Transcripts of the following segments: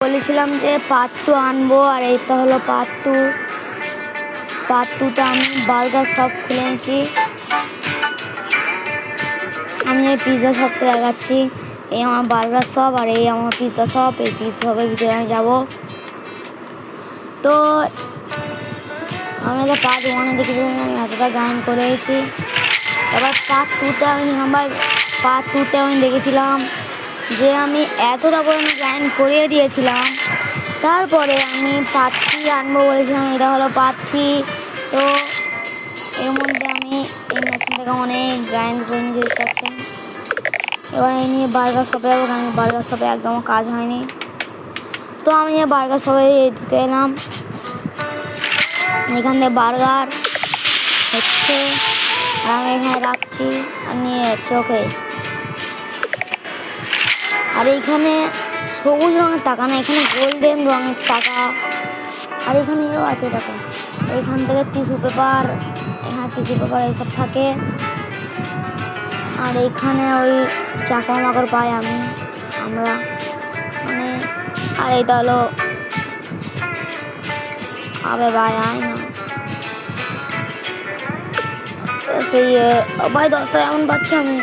বলেছিলাম যে পার্ট 2 আনবো, আর এইটা হলো পার্ট 2তে আমি বার্গার শপ খুলে নিয়েছি। আমি এই পিৎজা শপটা দেখাচ্ছি। এই আমার বার্গার শপ আর এই আমার পিৎজা শপ। এই পিৎজা শপের ভিতরে আমি যাবো। তো আমি পার্ট 1 দেখেছিলাম, আমি এতটা গান করেছি। এবার পার্ট 2তে আমি দেখেছিলাম যে আমি এতটা পর্যন্ত গান করিয়ে দিয়েছিলাম। তারপরে আমি পার্ট 3 আনবো বলেছিলাম, এটা হলো পার্ট 3। তো এর মধ্যে আমি এই মেশিন থেকে অনেক গ্রাইন্ড করে নিয়ে যেতে পারছেন। এবার এই নিয়ে বার্গার শপে যাবো, কারণ বার্গার শপে একদম কাজ হয়নি। তো আমি বার্গার শপে ঢুকে এলাম। এখান থেকে বার্গার হচ্ছে, আর আমি এখানে রাখছি আর নিয়ে যাচ্ছি। ওকে, আর এইখানে সবুজ রঙের টাকা না, এখানে গোল্ডেন রঙের টাকা। আর এখানে এও আছে টাকা। এইখান থেকে টিস্যু পেপার, এখানে টিস্যু পেপার এইসব থাকে। আর এইখানে ওই চাকর মাকড় পাই আমরা মানে। আর এইটা হলো আবে ভাই আয় না সেই ভাই 10টা এমন বাচ্চা। আমি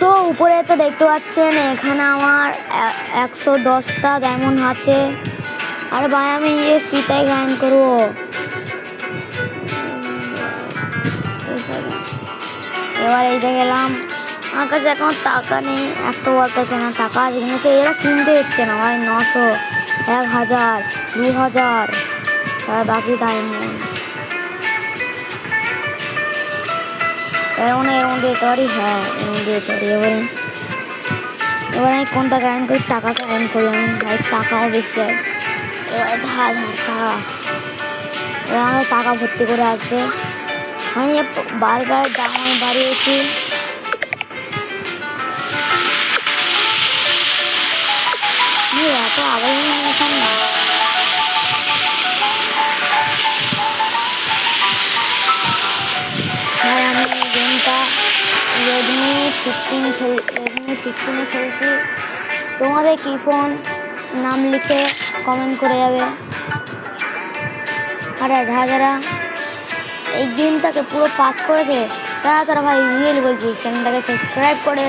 তো উপরে তো দেখতে পাচ্ছেন এখানে আমার 110টা ডায়মন্ড আছে। আরে ভাই আমি এই স্পিডটাই গ্রাইন্ড করবো। এবার এইতে গেলাম, আমার কাছে এখন টাকা নেই, একটা ওয়ার্কার কেনার টাকা আছে, কিন্তু এরা কিনতে হচ্ছে না ভাই। 900, 1000, 2000, তার বাকি ডায়মন্ড এর মধ্যে যেতে পারি। হ্যাঁ, এর মধ্যে যেতে পারি। এবার আমি কোনটা গ্রাইন্ড করি? টাকা গ্রাইন্ড করি আমি ভাই, টাকাও বেশি চাই। এবার টাকা, এবার আমাদের টাকা ভর্তি করে আসবে। আমি বার্গারের দাম আমি বাড়িয়েছি। এত আবার না, ভাই আমি গেমটা রেডমি 15 খেলছি। তোমাদের কি ফোন নাম লিখে কমেন্ট করে যাবে। আর যারা এই গেমটাকে পুরো পাস করেছে তারা ভাই রিয়েল বলছি, চ্যানেলটাকে সাবস্ক্রাইব করে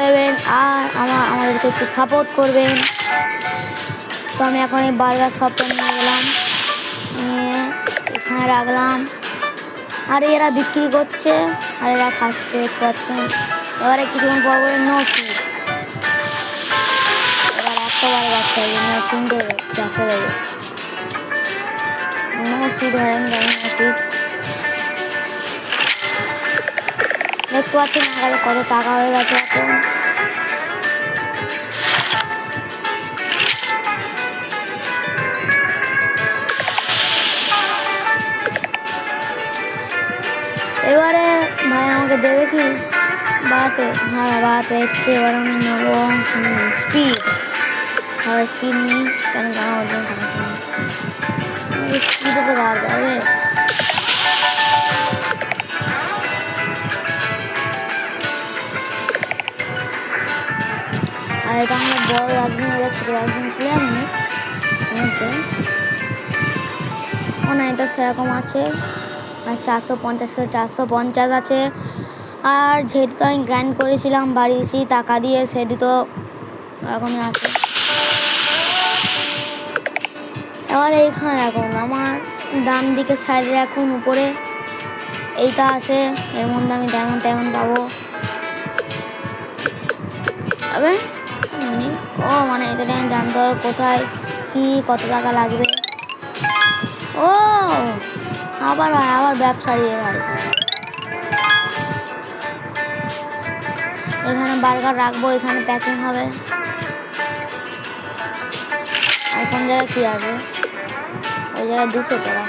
দেবেন। আর আমাদেরকে একটু সাপোর্ট করবেন। তো আমি এখন এই বার্গার শপটা নিয়ে গেলাম, নিয়ে এখানে রাখলাম। আর এরা বিক্রি করছে আর এরা খাচ্ছে, দেখতে পাচ্ছেন। এবারে কিছুক্ষণ পর নো সিট। এবার একটা বার্গার চাই, 3টে 4টে দেবে। নো সিট হয়, নো সিট। দেখতে পাচ্ছেন আমার কত টাকা হয়ে গেছে এখন। এবারে ভাই আমাকে দেবে কি বাড়াতে? হ্যাঁ, বাড়াতে হচ্ছে। এবার আমি নেবো স্পিড। স্পিড নিই, কেন আমার জন্য স্পিডে তো বাড়বে হবে। আর এটা আমার বড় ডাস্টবিন, এটা ছোটো ডাস্টবিন ছিল এমনি ও না, এটা সেরকম আছে। আর 450 আছে। আর যেহেতু আমি গ্রাইন্ড করেছিলাম বাড়িয়েছি টাকা দিয়ে, সেটি তো এরকমই আছে। এবার এইখানে এখন আমার ডান দিকের সাইডে এখন উপরে এইটা আছে, এর মধ্যে আমি তেমন পাবো। মানে এটা জানতে হবে কোথায় কি কত টাকা লাগবে। ও আবার ব্যবসায়ী ভাই, এখানে বার্গার রাখবো, এখানে প্যাকিং হবে। আর কোন জায়গায় কি আছে? ওই জায়গায় 200 টাকা।